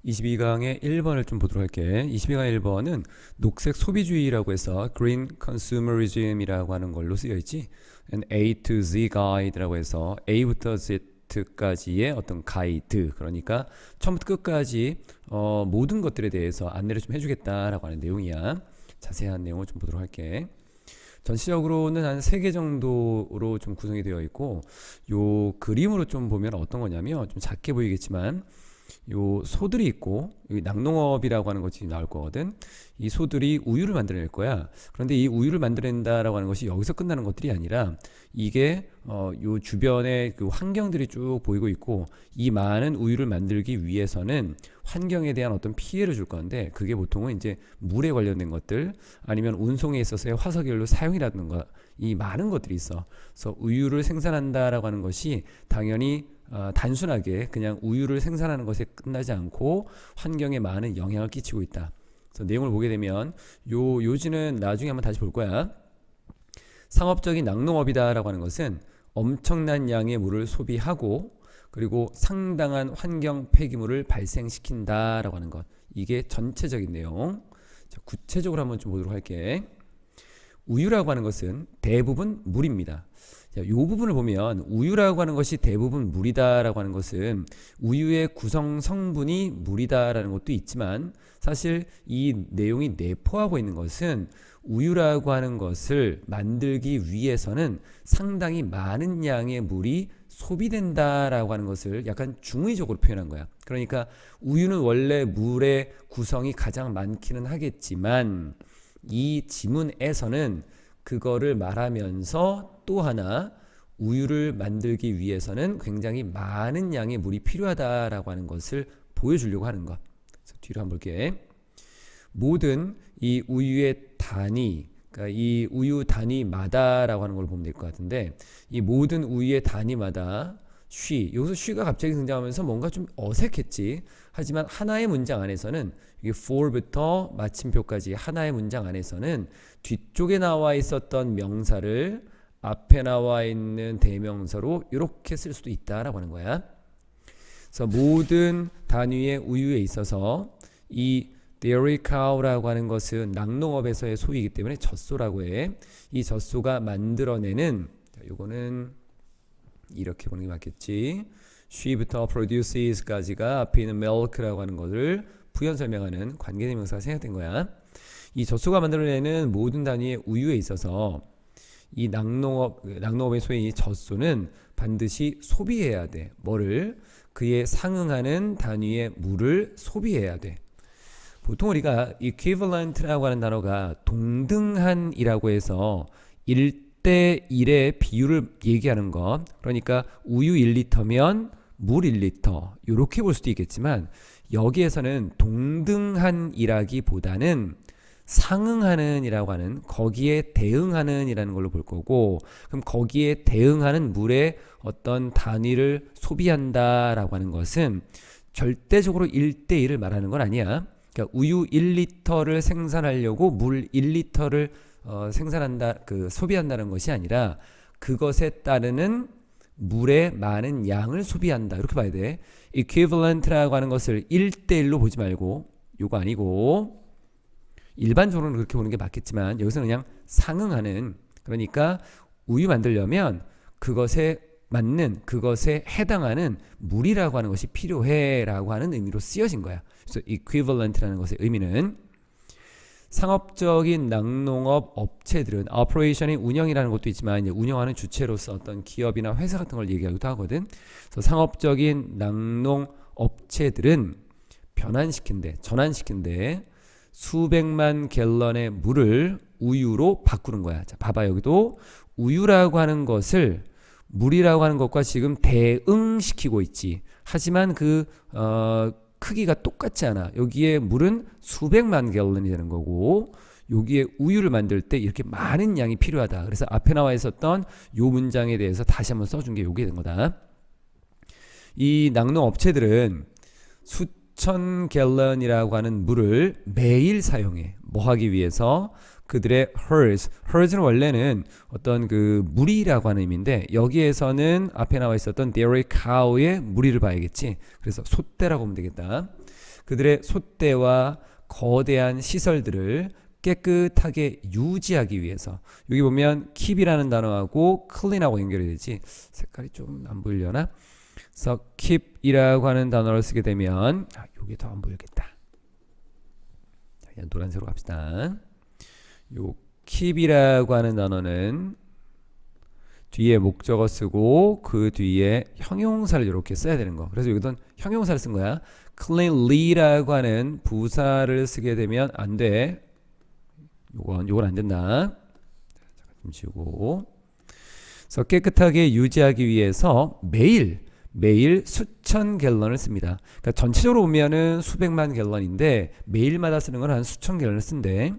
22강의 1번을 좀 보도록 할게. 22강 1번은 녹색 소비주의라고 해서 Green Consumerism이라고 하는 걸로 쓰여 있지. And A to Z Guide라고 해서 A부터 Z까지의 어떤 가이드, 그러니까 처음부터 끝까지 모든 것들에 대해서 안내를 좀 해주겠다라고 하는 내용이야. 자세한 내용을 좀 보도록 할게. 전체적으로는 한 3개 정도로 좀 구성이 되어 있고, 요 그림으로 좀 보면 어떤 거냐면, 좀 작게 보이겠지만 요 소들이 있고, 여기 낙농업이라고 하는 것이 나올 거거든. 이 소들이 우유를 만들어낼 거야. 그런데 이 우유를 만들어낸다라고 하는 것이 여기서 끝나는 것들이 아니라, 이게 요 주변에 그 환경들이 쭉 보이고 있고, 이 많은 우유를 만들기 위해서는 환경에 대한 어떤 피해를 줄 건데, 그게 보통은 이제 물에 관련된 것들, 아니면 운송에 있어서의 화석연료 사용이라든가, 이 많은 것들이 있어. 그래서 우유를 생산한다라고 하는 것이 당연히 단순하게 그냥 우유를 생산하는 것에 끝나지 않고 환경에 많은 영향을 끼치고 있다. 그래서 내용을 보게 되면 요지는 나중에 한번 다시 볼 거야. 상업적인 낙농업이다라고 하는 것은 엄청난 양의 물을 소비하고, 그리고 상당한 환경 폐기물을 발생시킨다라고 하는 것. 이게 전체적인 내용. 자, 구체적으로 한번 좀 보도록 할게. 우유라고 하는 것은 대부분 물입니다. 자, 이 부분을 보면 우유라고 하는 것이 대부분 물이다라고 하는 것은 우유의 구성 성분이 물이다라는 것도 있지만, 사실 이 내용이 내포하고 있는 것은 우유라고 하는 것을 만들기 위해서는 상당히 많은 양의 물이 소비된다라고 하는 것을 약간 중의적으로 표현한 거야. 그러니까 우유는 원래 물의 구성이 가장 많기는 하겠지만, 이 지문에서는 그거를 말하면서 또 하나 우유를 만들기 위해서는 굉장히 많은 양의 물이 필요하다라고 하는 것을 보여주려고 하는 것. 그래서 뒤로 한번 볼게. 모든 이 우유의 단위, 그러니까 이 우유 단위마다라고 하는 걸 보면 될 것 같은데, 이 모든 우유의 단위마다 여기서 쉬가 갑자기 등장하면서 뭔가 좀 어색했지. 하지만 하나의 문장 안에서는, 이게 for부터 마침표까지 하나의 문장 안에서는 뒤쪽에 나와 있었던 명사를 앞에 나와 있는 대명사로 이렇게 쓸 수도 있다라고 하는 거야. 그래서 모든 단위의 우유에 있어서 이 dairy cow라고 하는 것은 낙농업에서의 소이기 때문에 젖소라고 해. 이 젖소가 만들어내는, 요거는 이렇게 보는 게 맞겠지. she부터 produces까지가 앞에 있는 milk라고 하는 것을 부연 설명하는 관계대명사가 생략된 거야. 이 젖소가 만들어내는 모든 단위의 우유에 있어서 이 낙농업의 소인 이 젖소는 반드시 소비해야 돼. 뭐를? 그에 상응하는 단위의 물을 소비해야 돼. 보통 우리가 equivalent라고 하는 단어가 동등한이라고 해서 1대 1의 비율을 얘기하는 것. 그러니까 우유 1리터면 물 1리터, 이렇게 볼 수도 있겠지만, 여기에서는 동등한이라기보다는 상응하는 이라고 하는, 거기에 대응하는 이라는 걸로 볼 거고, 그럼 거기에 대응하는 물의 어떤 단위를 소비한다라고 하는 것은 절대적으로 1대1을 말하는 건 아니야. 그러니까 우유 1리터를 생산하려고 물 1리터를 소비한다는 것이 아니라, 그것에 따르는 물의 많은 양을 소비한다, 이렇게 봐야 돼. equivalent라고 하는 것을 1대1로 보지 말고, 요거 아니고, 일반적으로는 그렇게 보는 게 맞겠지만, 여기서는 그냥 상응하는, 그러니까 우유 만들려면 그것에 맞는, 그것에 해당하는 물이라고 하는 것이 필요해 라고 하는 의미로 쓰여진 거야. 그래서 equivalent라는 것의 의미는, 상업적인 낙농업 업체들은, operation이 운영이라는 것도 있지만, 이제 운영하는 주체로서 어떤 기업이나 회사 같은 걸 얘기하기도 하거든. 그래서 상업적인 낙농 업체들은 전환시킨대 수백만 갤런의 물을 우유로 바꾸는 거야. 자, 봐봐. 여기도 우유라고 하는 것을 물이라고 하는 것과 지금 대응시키고 있지. 하지만 그 크기가 똑같지 않아. 여기에 물은 수백만 갤런이 되는 거고, 여기에 우유를 만들 때 이렇게 많은 양이 필요하다. 그래서 앞에 나와 있었던 요 문장에 대해서 다시 한번 써준 게 요게 된 거다. 이 낙농 업체들은 수천 갤런이라고 하는 물을 매일 사용해. 뭐 하기 위해서? 그들의 herds는 원래는 어떤 그 무리라고 하는 의미인데, 여기에서는 앞에 나와 있었던 dairy cow의 무리를 봐야겠지. 그래서 소떼라고 보면 되겠다. 그들의 솥대와 거대한 시설들을 깨끗하게 유지하기 위해서. 여기 보면 keep이라는 단어하고 clean하고 연결이 되지. 색깔이 좀 안 보이려나? 그래서 keep이라고 하는 단어를 쓰게 되면 여기 더 안 보이겠다. 자, 그냥 노란색으로 갑시다. 요 keep이라고 하는 단어는 뒤에 목적어 쓰고 그 뒤에 형용사를 이렇게 써야 되는 거. 그래서 여기선 형용사를 쓴 거야. cleanly라고 하는 부사를 쓰게 되면 안 돼. 요건 안 된다. 잠깐 좀 지우고. 그래서 깨끗하게 유지하기 위해서 매일 수천 갤런을 씁니다. 그러니까 전체적으로 보면은 수백만 갤런인데 매일마다 쓰는 건 한 수천 갤런을 쓴대.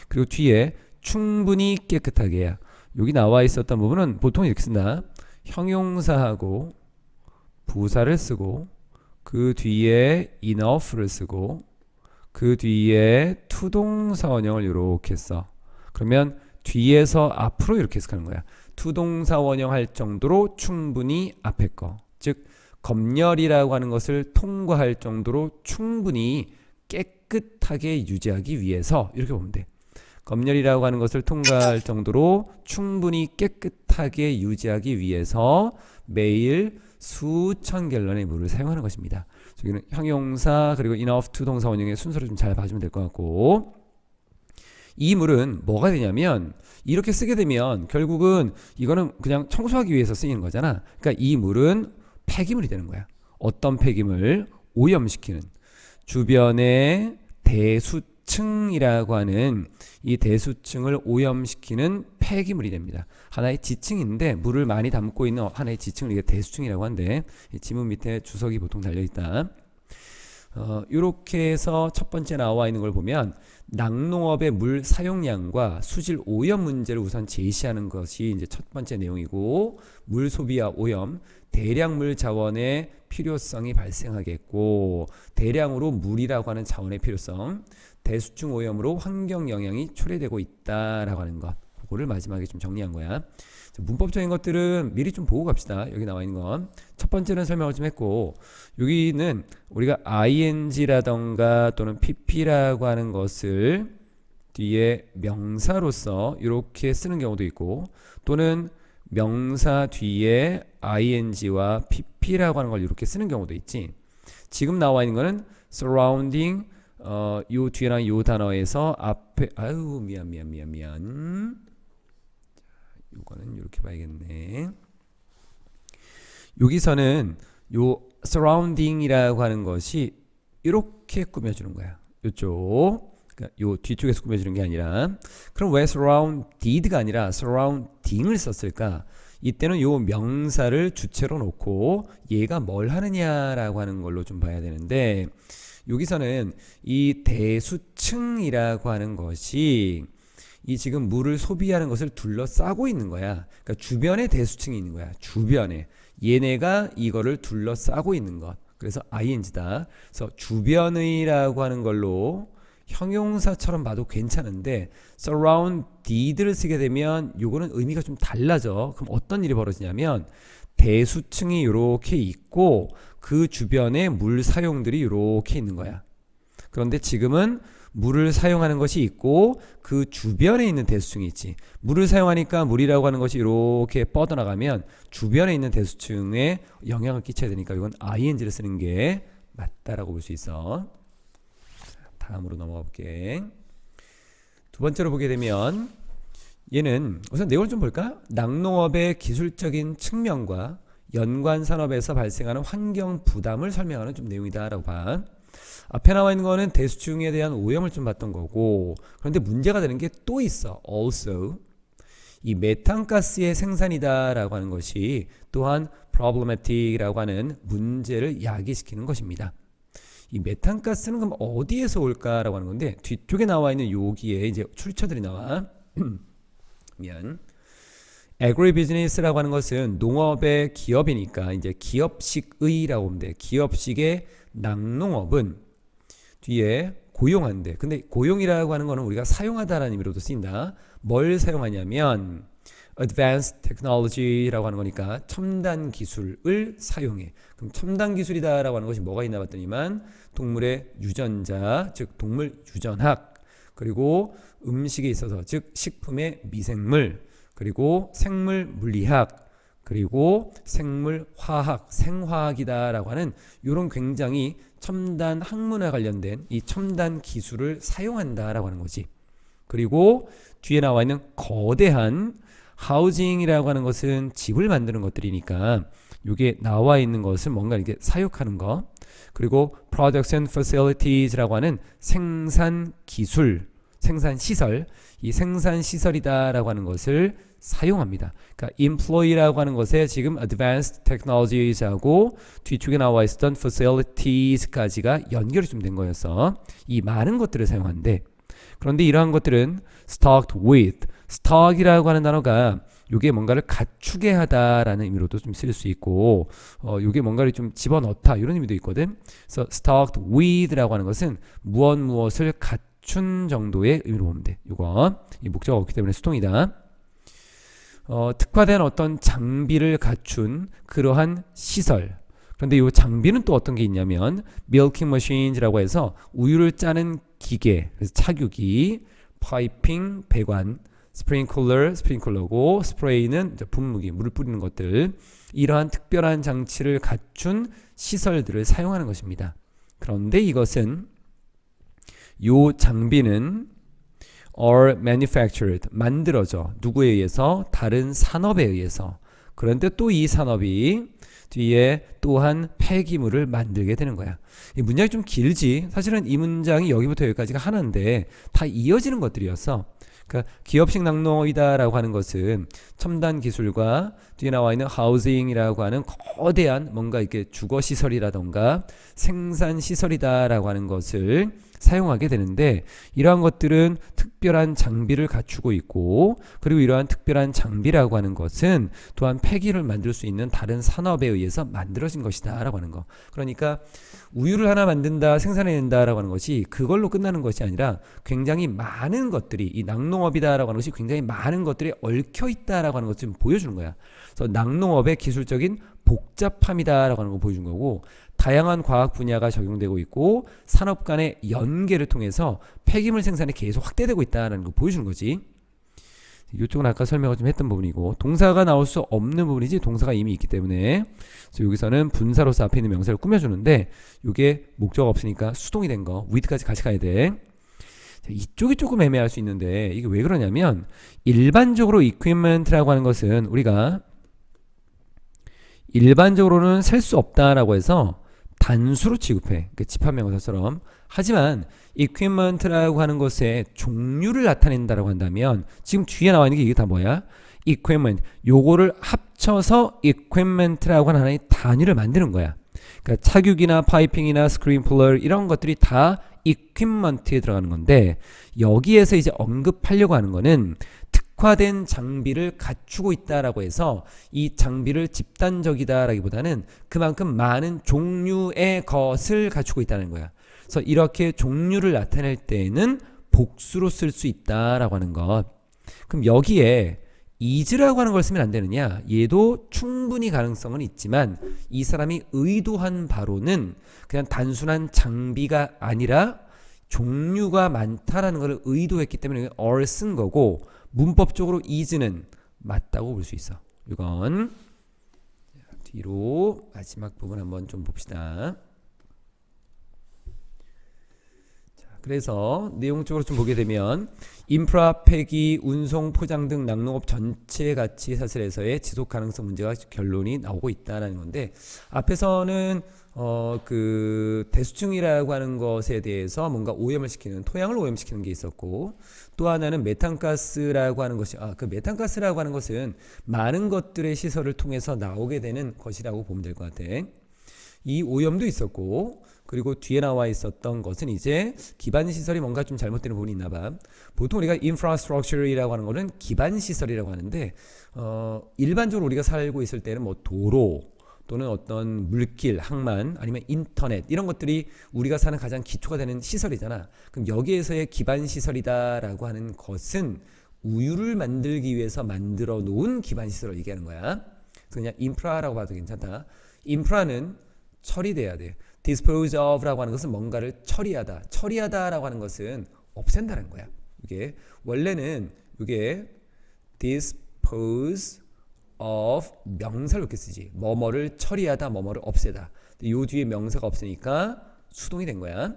그리고 뒤에 충분히 깨끗하게야. 여기 나와 있었던 부분은 보통 이렇게 쓴다. 형용사하고 부사를 쓰고 그 뒤에 enough를 쓰고 그 뒤에 투동사 원형을 이렇게 써. 그러면 뒤에서 앞으로 이렇게 해석하는 거야. 투동사 원형 할 정도로 충분히 앞에 거. 즉 검열이라고 하는 것을 통과할 정도로 충분히 깨끗하게 유지하기 위해서 이렇게 보면 돼. 검열이라고 하는 것을 통과할 정도로 충분히 깨끗하게 유지하기 위해서 매일 수천 갤런의 물을 사용하는 것입니다. 여기는 형용사 그리고 enough 투동사 원형의 순서를 좀 잘 봐주면 될 것 같고, 이 물은 뭐가 되냐면 이렇게 쓰게 되면 결국은 이거는 그냥 청소하기 위해서 쓰이는 거잖아. 그러니까 이 물은 폐기물이 되는 거야. 어떤 폐기물? 오염시키는 주변의 대수층이라고 하는 이 대수층을 오염시키는 폐기물이 됩니다. 하나의 지층인데 물을 많이 담고 있는 하나의 지층을 이게 대수층이라고 하는데 지문 밑에 주석이 보통 달려있다. 이렇게 해서 첫 번째 나와 있는 걸 보면 낙농업의 물 사용량과 수질 오염 문제를 우선 제시하는 것이 이제 첫 번째 내용이고, 물 소비와 오염, 대량물 자원의 필요성이 발생하겠고, 대량으로 물이라고 하는 자원의 필요성, 대수층 오염으로 환경 영향이 초래되고 있다라고 하는 것, 그거를 마지막에 좀 정리한 거야. 문법적인 것들은 미리 좀 보고 갑시다. 여기 나와 있는 건 첫 번째는 설명을 좀 했고, 여기는 우리가 ing라던가 또는 pp라고 하는 것을 뒤에 명사로서 이렇게 쓰는 경우도 있고, 또는 명사 뒤에 ing와 pp라고 하는 걸 이렇게 쓰는 경우도 있지. 지금 나와 있는 거는 surrounding 요 뒤에랑 요 단어에서 앞에 미안 요거는 이렇게 봐야겠네. 여기서는 요 surrounding이라고 하는 것이 이렇게 꾸며주는 거야. 요쪽, 그러니까 요 뒤쪽에서 꾸며주는 게 아니라. 그럼 왜 surrounded가 아니라 surrounding을 썼을까? 이때는 요 명사를 주체로 놓고 얘가 뭘 하느냐라고 하는 걸로 좀 봐야 되는데, 여기서는 이 대수층이라고 하는 것이 이 지금 물을 소비하는 것을 둘러싸고 있는 거야. 그러니까 주변에 대수층이 있는 거야. 주변에 얘네가 이거를 둘러싸고 있는 것. 그래서 ing다. 그래서 주변의라고 하는 걸로 형용사처럼 봐도 괜찮은데 surrounded를 쓰게 되면 요거는 의미가 좀 달라져. 그럼 어떤 일이 벌어지냐면 대수층이 이렇게 있고 그 주변에 물 사용들이 이렇게 있는 거야. 그런데 지금은 물을 사용하는 것이 있고 그 주변에 있는 대수층이 있지. 물을 사용하니까 물이라고 하는 것이 이렇게 뻗어나가면 주변에 있는 대수층에 영향을 끼쳐야 되니까 이건 ing를 쓰는 게 맞다라고 볼 수 있어. 다음으로 넘어가 볼게. 두 번째로 보게 되면 얘는 우선 내용을 좀 볼까? 낙농업의 기술적인 측면과 연관 산업에서 발생하는 환경 부담을 설명하는 좀 내용이다라고 봐. 앞에 나와 있는 거는 대수층에 대한 오염을 좀 봤던 거고, 그런데 문제가 되는 게 또 있어. also 이 메탄가스의 생산이다라고 하는 것이 또한 problematic이라고 하는 문제를 야기시키는 것입니다. 이 메탄가스는 그럼 어디에서 올까라고 하는 건데, 뒤쪽에 나와 있는 여기에 이제 출처들이 나와. agribusiness라고 하는 것은 농업의 기업이니까 이제 기업식의라고 보면 돼. 기업식의 낙농업은 뒤에 고용한대. 근데 고용이라고 하는 거는 우리가 사용하다라는 의미로도 쓰인다. 뭘 사용하냐면 advanced technology라고 하는 거니까 첨단 기술을 사용해. 그럼 첨단 기술이다라고 하는 것이 뭐가 있나 봤더니만 동물의 유전자, 즉 동물 유전학, 그리고 음식에 있어서 즉 식품의 미생물, 그리고 생물 물리학, 그리고 생물 화학, 생화학이다라고 하는 이런 굉장히 첨단 학문에 관련된 이 첨단 기술을 사용한다라고 하는 거지. 그리고 뒤에 나와 있는 거대한 하우징이라고 하는 것은 집을 만드는 것들이니까 이게 나와 있는 것은 뭔가 이렇게 사육하는 거. 그리고 production facilities라고 하는 생산 기술, 생산 시설, 이 생산 시설이다라고 하는 것을 사용합니다. 그러니까 employee라고 하는 것에 지금 advanced technologies하고 뒤쪽에 나와 있었던 facilities까지가 연결이 좀 된 거였어. 이 많은 것들을 사용하는데, 그런데 이러한 것들은 stocked with, stock이라고 하는 단어가 이게 뭔가를 갖추게 하다라는 의미로도 좀 쓸 수 있고, 이게 뭔가를 좀 집어넣다 이런 의미도 있거든. 그래서 stocked with라고 하는 것은 무엇을 갖춘 정도의 의미로 보면 돼. 이거 이 목적어가 없기 때문에 수동이다. 특화된 어떤 장비를 갖춘 그러한 시설. 그런데 이 장비는 또 어떤 게 있냐면 milking machines라고 해서 우유를 짜는 기계, 그래서 차규기, 파이핑, 배관, 스프링클러고 스프레이는 분무기, 물을 뿌리는 것들, 이러한 특별한 장치를 갖춘 시설들을 사용하는 것입니다. 그런데 이것은 요 장비는 are manufactured, 만들어져. 누구에 의해서? 다른 산업에 의해서. 그런데 또 이 산업이 뒤에 또한 폐기물을 만들게 되는 거야. 이 문장이 좀 길지. 사실은 이 문장이 여기부터 여기까지가 하나인데 다 이어지는 것들이었어. 그러니까 기업식 낙농업이다라고 하는 것은 첨단 기술과 뒤에 나와 있는 하우징이라고 하는 거대한 뭔가 이렇게 주거 시설이라던가 생산 시설이다라고 하는 것을 사용하게 되는데, 이러한 것들은 특별한 장비를 갖추고 있고, 그리고 이러한 특별한 장비라고 하는 것은 또한 폐기를 만들 수 있는 다른 산업에 의해서 만들어진 것이다 라고 하는 거. 그러니까 우유를 하나 만든다, 생산해낸다 라고 하는 것이 그걸로 끝나는 것이 아니라 굉장히 많은 것들이, 이 낙농업이다 라고 하는 것이 굉장히 많은 것들이 얽혀 있다 라고 하는 것을 좀 보여주는 거야. 그래서 낙농업의 기술적인 복잡함이다 라고 하는 걸 보여준 거고, 다양한 과학 분야가 적용되고 있고 산업 간의 연계를 통해서 폐기물 생산이 계속 확대되고 있다는 걸 보여주는 거지. 이쪽은 아까 설명을 좀 했던 부분이고, 동사가 나올 수 없는 부분이지 동사가 이미 있기 때문에, 그래서 여기서는 분사로서 앞에 있는 명사를 꾸며주는데 이게 목적어 없으니까 수동이 된 거 with까지 같이 가야 돼. 이쪽이 조금 애매할 수 있는데 이게 왜 그러냐면, 일반적으로 equipment라고 하는 것은 우리가 일반적으로는 셀 수 없다라고 해서 단수로 취급해. 그 집합명사처럼. 하지만 equipment라고 하는 것의 종류를 나타낸다라고 한다면 지금 뒤에 나와 있는 게 이게 다 뭐야? equipment. 요거를 합쳐서 equipment라고 하는 하나의 단위를 만드는 거야. 그러니까 차규기나 파이핑이나 스크린플러 이런 것들이 다 equipment에 들어가는 건데, 여기에서 이제 언급하려고 하는 거는 특화된 장비를 갖추고 있다라고 해서 이 장비를 집단적이다라기보다는 그만큼 많은 종류의 것을 갖추고 있다는 거야. 그래서 이렇게 종류를 나타낼 때에는 복수로 쓸 수 있다라고 하는 것. 그럼 여기에 is라고 하는 걸 쓰면 안 되느냐? 얘도 충분히 가능성은 있지만 이 사람이 의도한 바로는 그냥 단순한 장비가 아니라 종류가 많다라는 걸 의도했기 때문에 or 쓴 거고, 문법적으로 is는 맞다고 볼 수 있어. 이건 뒤로 마지막 부분 한번 좀 봅시다. 자, 그래서 내용적으로 좀 보게 되면 인프라, 폐기, 운송, 포장 등 낙농업 전체 가치 사슬에서의 지속 가능성 문제가 결론이 나오고 있다는 건데, 앞에서는 그 대수층이라고 하는 것에 대해서 뭔가 오염을 시키는, 토양을 오염시키는 게 있었고, 또 하나는 메탄가스라고 하는 것이, 그 메탄가스라고 하는 것은 많은 것들의 시설을 통해서 나오게 되는 것이라고 보면 될 것 같아. 이 오염도 있었고, 그리고 뒤에 나와 있었던 것은 이제 기반 시설이 뭔가 좀 잘못되는 부분이 있나 봐. 보통 우리가 infrastructure이라고 하는 거는 기반 시설이라고 하는데, 일반적으로 우리가 살고 있을 때는 뭐 도로 또는 어떤 물길, 항만, 아니면 인터넷, 이런 것들이 우리가 사는 가장 기초가 되는 시설이잖아. 그럼 여기에서의 기반 시설이다라고 하는 것은 우유를 만들기 위해서 만들어 놓은 기반 시설을 얘기하는 거야. 그래서 그냥 인프라라고 봐도 괜찮다. 인프라는 처리돼야 돼. dispose of라고 하는 것은 뭔가를 처리하다. 처리하다라고 하는 것은 없앤다는 거야. 이게 원래는 이게 dispose of 명사를 이렇게 쓰지. 뭐뭐를 처리하다, 뭐뭐를 없애다. 요 뒤에 명사가 없으니까 수동이 된 거야.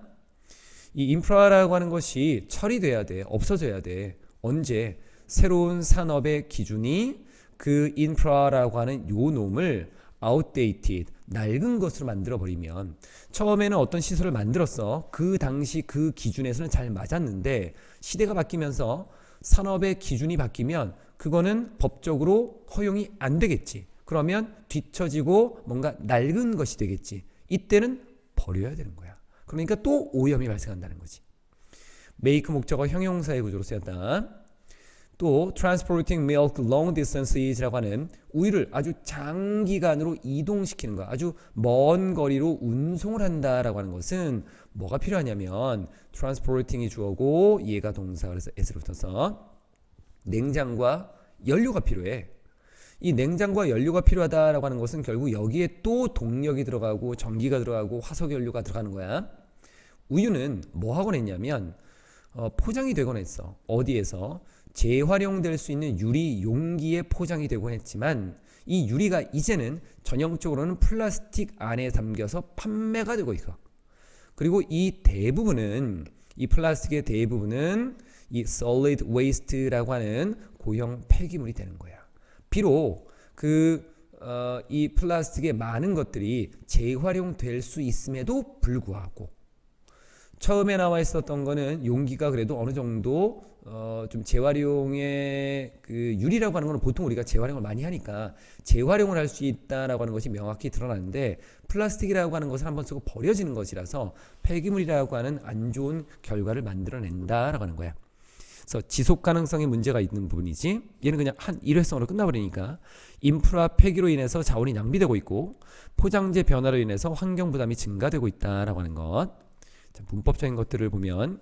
이 인프라라고 하는 것이 처리돼야 돼. 없어져야 돼. 언제? 새로운 산업의 기준이 그 인프라라고 하는 요 놈을 outdated, 낡은 것으로 만들어버리면, 처음에는 어떤 시설을 만들었어. 그 당시 그 기준에서는 잘 맞았는데 시대가 바뀌면서 산업의 기준이 바뀌면 그거는 법적으로 허용이 안 되겠지. 그러면 뒤처지고 뭔가 낡은 것이 되겠지. 이때는 버려야 되는 거야. 그러니까 또 오염이 발생한다는 거지. make 목적어 형용사의 구조로 쓰였다. 또 transporting milk long distances라고 하는 우유를 아주 장기간으로 이동시키는 거, 아주 먼 거리로 운송을 한다라고 하는 것은 뭐가 필요하냐면 transporting이 주어고 얘가 동사, 그래서 s로 붙어서 냉장과 연료가 필요해. 이 냉장과 연료가 필요하다라고 하는 것은 결국 여기에 또 동력이 들어가고 전기가 들어가고 화석연료가 들어가는 거야. 우유는 뭐 하곤 했냐면 포장이 되곤 했어. 어디에서? 재활용될 수 있는 유리 용기에 포장이 되곤 했지만 이 유리가 이제는 전형적으로는 플라스틱 안에 담겨서 판매가 되고 있어. 그리고 이 플라스틱의 대부분은 이 solid waste라고 하는 고형 폐기물이 되는 거야. 비록 이 플라스틱의 많은 것들이 재활용될 수 있음에도 불구하고 처음에 나와 있었던 거는 용기가 그래도 어느 정도 좀 재활용의 그 유리라고 하는 거는 보통 우리가 재활용을 많이 하니까 재활용을 할 수 있다라고 하는 것이 명확히 드러나는데 플라스틱이라고 하는 것을 한번 쓰고 버려지는 것이라서 폐기물이라고 하는 안 좋은 결과를 만들어낸다라고 하는 거야. 그래서 지속 가능성에 문제가 있는 부분이지, 얘는 그냥 한 일회성으로 끝나버리니까 인프라 폐기로 인해서 자원이 낭비되고 있고 포장재 변화로 인해서 환경 부담이 증가되고 있다라고 하는 것. 자, 문법적인 것들을 보면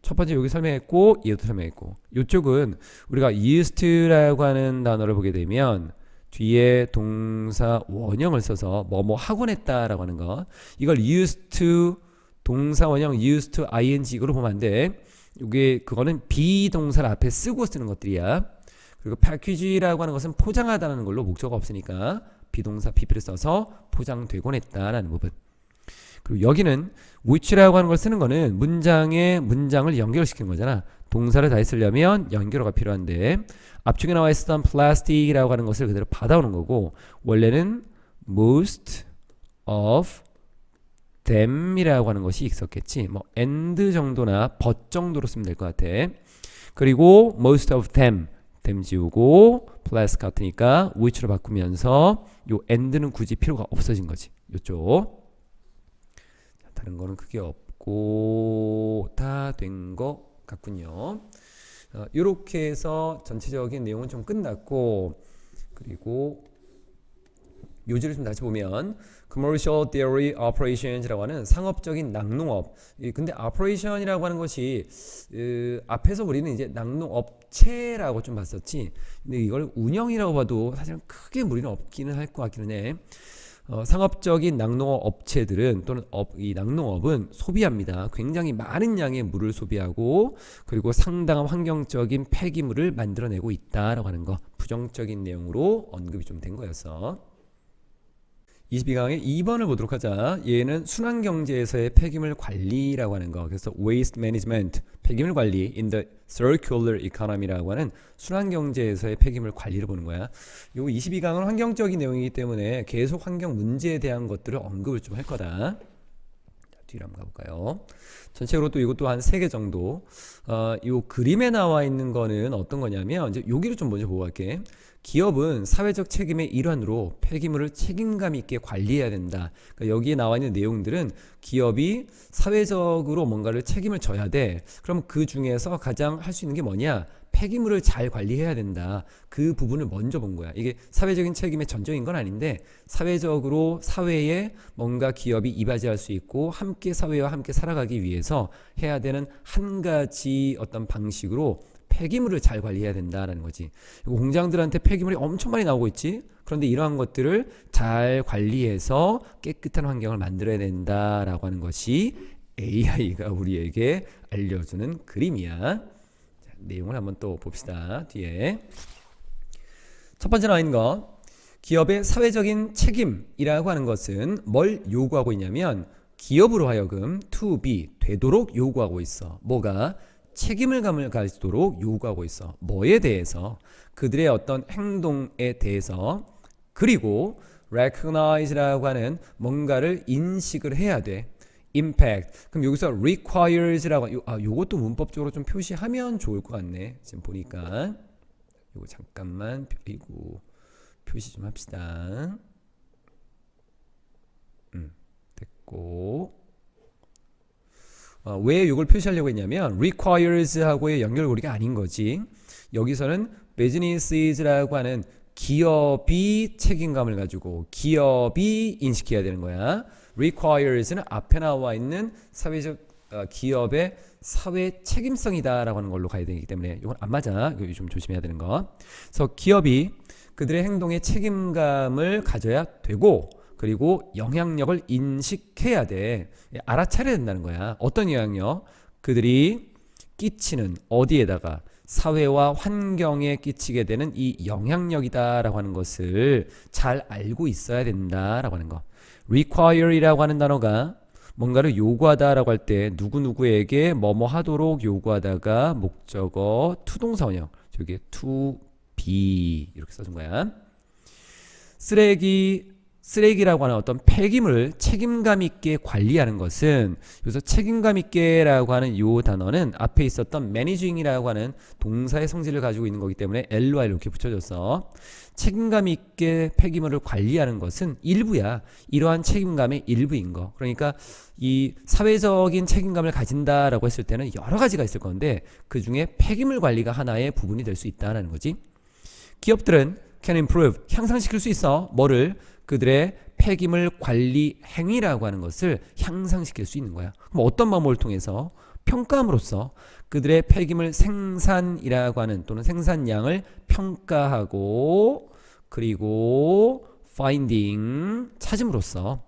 첫 번째 여기 설명했고 이것도 설명했고, 이쪽은 우리가 used라고 하는 단어를 보게 되면 뒤에 동사 원형을 써서 뭐뭐 하곤 했다라고 하는 거, 이걸 used to 동사 원형 used to ing 이걸로 보면 안 돼. 이게 그거는 비동사를 앞에 쓰고 쓰는 것들이야. 그리고 package라고 하는 것은 포장하다는 걸로 목적어가 없으니까 비동사 pp를 써서 포장되곤 했다라는 부분. 그리고 여기는 which라고 하는 걸 쓰는 거는 문장에 문장을 연결시키는 거잖아. 동사를 다 쓰려면 연결어가 필요한데 앞쪽에 나와 있었던 plastic이라고 하는 것을 그대로 받아오는 거고, 원래는 most of them이라고 하는 것이 있었겠지. 뭐 and 정도나 but 정도로 쓰면 될 것 같아. 그리고 most of them 지우고 plastic 같으니까 which로 바꾸면서 요 and는 굳이 필요가 없어진 거지. 요쪽 다른 거는 크게 없고 다 된 것 같군요. 이렇게 해서 전체적인 내용은 좀 끝났고, 그리고 요지를 좀 다시 보면 commercial dairy operations라고 하는 상업적인 낙농업. 근데 operation이라고 하는 것이 앞에서 우리는 이제 낙농업체라고 좀 봤었지. 근데 이걸 운영이라고 봐도 사실은 크게 무리는 없기는 할 것 같기는 해. 상업적인 낙농업 업체들은 또는 이 낙농업은 소비합니다. 굉장히 많은 양의 물을 소비하고 그리고 상당한 환경적인 폐기물을 만들어내고 있다라고 하는 거, 부정적인 내용으로 언급이 좀 된 거였어. 22강의 2번을 보도록 하자. 얘는 순환경제에서의 폐기물 관리라고 하는 거. 그래서 waste management, 폐기물 관리 in the circular economy라고 하는 순환경제에서의 폐기물 관리를 보는 거야. 요 22강은 환경적인 내용이기 때문에 계속 환경 문제에 대한 것들을 언급을 좀 할 거다. 뒤로 한번 가볼까요? 전체적으로 또 이것도 한 3개 정도. 요 그림에 나와 있는 거는 어떤 거냐면, 이제 여기를 좀 먼저 보고 갈게. 기업은 사회적 책임의 일환으로 폐기물을 책임감 있게 관리해야 된다. 그러니까 여기에 나와 있는 내용들은 기업이 사회적으로 뭔가를 책임을 져야 돼. 그럼 그 중에서 가장 할 수 있는 게 뭐냐? 폐기물을 잘 관리해야 된다. 그 부분을 먼저 본 거야. 이게 사회적인 책임의 전적인 건 아닌데 사회적으로 사회에 뭔가 기업이 이바지할 수 있고 함께 사회와 함께 살아가기 위해서 해야 되는 한 가지 어떤 방식으로 폐기물을 잘 관리해야 된다라는 거지. 공장들한테 폐기물이 엄청 많이 나오고 있지. 그런데 이러한 것들을 잘 관리해서 깨끗한 환경을 만들어야 된다라고 하는 것이 AI가 우리에게 알려주는 그림이야. 자, 내용을 한번 또 봅시다. 뒤에 첫 번째 나와 있는 거, 기업의 사회적인 책임이라고 하는 것은 뭘 요구하고 있냐면 기업으로 하여금 to be, 되도록 요구하고 있어. 뭐가? 책임을 가지도록 요구하고 있어. 뭐에 대해서? 그들의 어떤 행동에 대해서. 그리고 recognize라고 하는 뭔가를 인식을 해야 돼. impact. 그럼 여기서 requires라고, 요것도 문법적으로 좀 표시하면 좋을 것 같네. 지금 보니까. 요거 잠깐만, 이거 표시 좀 합시다. 됐고. 왜 이걸 표시하려고 했냐면 requires하고의 연결고리가 아닌 거지. 여기서는 business라고 하는 기업이 책임감을 가지고 기업이 인식해야 되는 거야. requires는 앞에 나와 있는 사회적 기업의 사회 책임성이다라고 하는 걸로 가야 되기 때문에 이건 안 맞아. 이거 좀 조심해야 되는 거. 그래서 기업이 그들의 행동에 책임감을 가져야 되고, 그리고 영향력을 인식해야 돼. 알아차려야 된다는 거야. 어떤 영향력? 그들이 끼치는, 어디에다가? 사회와 환경에 끼치게 되는 이 영향력이다라고 하는 것을 잘 알고 있어야 된다라고 하는 거. require이라고 하는 단어가 뭔가를 요구하다라고 할 때 누구누구에게 뭐뭐 하도록 요구하다가 목적어 투동사원형, 저기 to be 이렇게 써준 거야. 쓰레기라고 하는 어떤 폐기물을 책임감 있게 관리하는 것은, 여기서 책임감 있게라고 하는 요 단어는 앞에 있었던 managing이라고 하는 동사의 성질을 가지고 있는 거기 때문에 LY 이렇게 붙여줬어. 책임감 있게 폐기물을 관리하는 것은 일부야. 이러한 책임감의 일부인 거. 그러니까 이 사회적인 책임감을 가진다라고 했을 때는 여러 가지가 있을 건데 그 중에 폐기물 관리가 하나의 부분이 될 수 있다는 거지. 기업들은 can improve, 향상시킬 수 있어. 뭐를? 그들의 폐기물 관리 행위라고 하는 것을 향상시킬 수 있는 거야. 그럼 어떤 방법을 통해서? 평가함으로써 그들의 폐기물 생산이라고 하는, 또는 생산량을 평가하고, 그리고 finding, 찾음으로써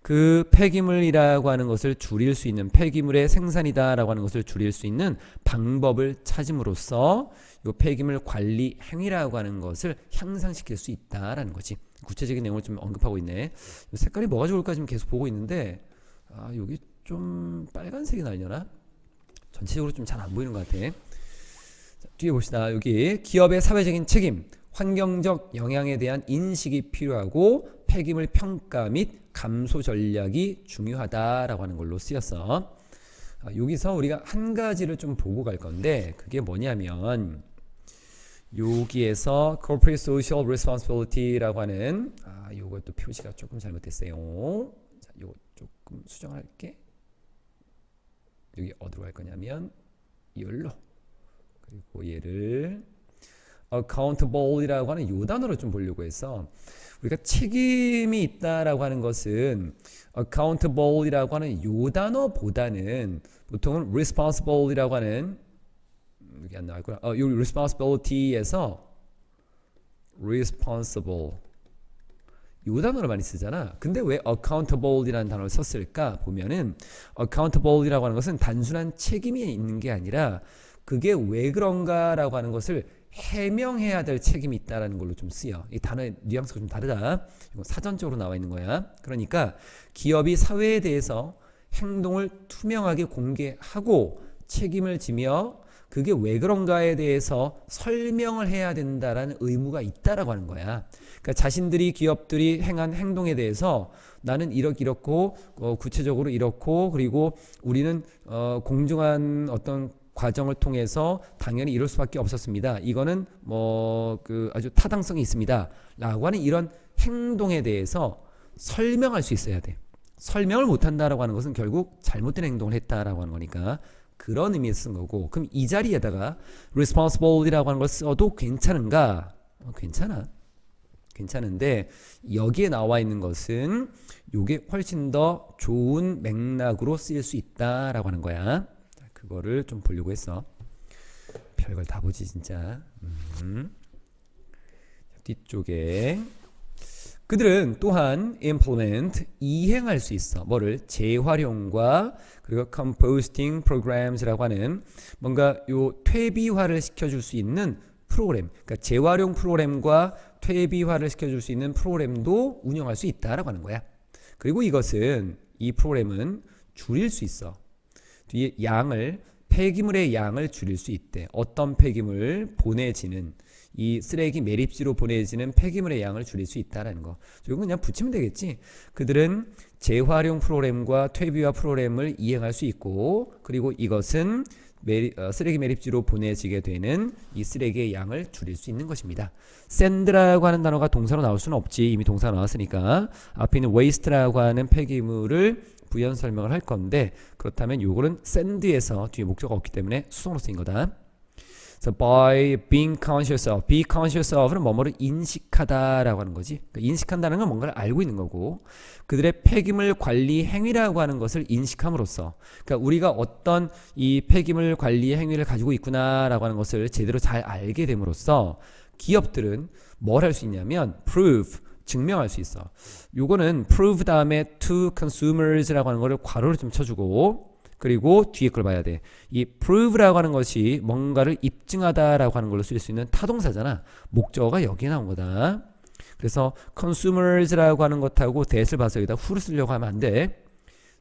그 폐기물이라고 하는 것을 줄일 수 있는, 폐기물의 생산이다라고 하는 것을 줄일 수 있는 방법을 찾음으로써 이 폐기물 관리 행위라고 하는 것을 향상시킬 수 있다라는 거지. 구체적인 내용을 좀 언급하고 있네. 색깔이 뭐가 좋을까 지금 계속 보고 있는데, 여기 좀 빨간색이 날려나? 전체적으로 좀 잘 안 보이는 것 같아. 자, 뒤에 봅시다. 여기 기업의 사회적인 책임, 환경적 영향에 대한 인식이 필요하고 폐기물 평가 및 감소 전략이 중요하다라고 하는 걸로 쓰였어. 여기서 우리가 한 가지를 좀 보고 갈 건데, 그게 뭐냐면 여기에서 corporate social responsibility라고 하는, 요것도 표시가 조금 잘못됐어요. 자, 요거 조금 수정할게. 여기 어디로 갈 거냐면 열로, 그리고 얘를 accountable이라고 하는 요 단어로 좀 보려고 해서, 우리가 책임이 있다라고 하는 것은 accountable이라고 하는 요 단어보다는 보통은 responsible이라고 하는, 여기 안 나왔구나. 요 responsibility에서 responsible 요 단어를 많이 쓰잖아. 근데 왜 accountable이라는 단어를 썼을까 보면은, accountable이라고 하는 것은 단순한 책임이 있는 게 아니라 그게 왜 그런가라고 하는 것을 해명해야 될 책임이 있다라는 걸로 좀 쓰여. 이 단어의 뉘앙스가 좀 다르다. 이거 사전적으로 나와 있는 거야. 그러니까 기업이 사회에 대해서 행동을 투명하게 공개하고 책임을 지며 그게 왜 그런가에 대해서 설명을 해야 된다라는 의무가 있다라고 하는 거야. 그러니까 자신들이, 기업들이 행한 행동에 대해서 나는 이렇고 구체적으로 이렇고, 그리고 우리는 공정한 어떤 과정을 통해서 당연히 이럴 수밖에 없었습니다. 이거는 아주 타당성이 있습니다. 라고 하는 이런 행동에 대해서 설명할 수 있어야 돼. 설명을 못한다라고 하는 것은 결국 잘못된 행동을 했다라고 하는 거니까 그런 의미에서 쓴 거고, 그럼 이 자리에다가 responsible이라고 하는 걸 써도 괜찮은가? 괜찮아. 괜찮은데 여기에 나와 있는 것은 이게 훨씬 더 좋은 맥락으로 쓰일 수 있다라고 하는 거야. 그거를 좀 보려고 했어. 별걸 다 보지 진짜. 뒤쪽에 그들은 또한 implement 이행할 수 있어. 뭐를? 재활용과 그리고 composting programs라고 하는 뭔가 요 퇴비화를 시켜줄 수 있는 프로그램, 그러니까 재활용 프로그램과 퇴비화를 시켜줄 수 있는 프로그램도 운영할 수 있다라고 하는 거야. 그리고 이 프로그램은 줄일 수 있어. 뒤에 폐기물의 양을 줄일 수 있대. 어떤 폐기물 보내지는 이 쓰레기 매립지로 보내지는 폐기물의 양을 줄일 수 있다라는 거. 이건 그냥 붙이면 되겠지. 그들은 재활용 프로그램과 퇴비화 프로그램을 이행할 수 있고, 그리고 이것은 쓰레기 매립지로 보내지게 되는 이 쓰레기의 양을 줄일 수 있는 것입니다. send라고 하는 단어가 동사로 나올 수는 없지. 이미 동사가 나왔으니까 앞에 있는 waste라고 하는 폐기물을 부연 설명을 할 건데, 그렇다면 요거는 send에서 뒤에 목적어가 없기 때문에 수동으로 쓰인 거다. So by being conscious of, be conscious of는 뭐뭐를 인식하다라고 하는 거지. 그러니까 인식한다는 건 뭔가를 알고 있는 거고, 그들의 폐기물 관리 행위라고 하는 것을 인식함으로써, 그러니까 우리가 어떤 이 폐기물 관리 행위를 가지고 있구나라고 하는 것을 제대로 잘 알게 됨으로써 기업들은 뭘 할 수 있냐면 prove, 증명할 수 있어. 요거는 prove 다음에 to consumers라고 하는 거를 괄호를 좀 쳐주고, 그리고 뒤에 걸 봐야 돼. 이 prove라고 하는 것이 뭔가를 입증하다라고 하는 걸로 쓸 수 있는 타동사잖아. 목적어가 여기에 나온 거다. 그래서 consumers라고 하는 것하고 that을 봐서 여기다 who를 쓰려고 하면 안 돼.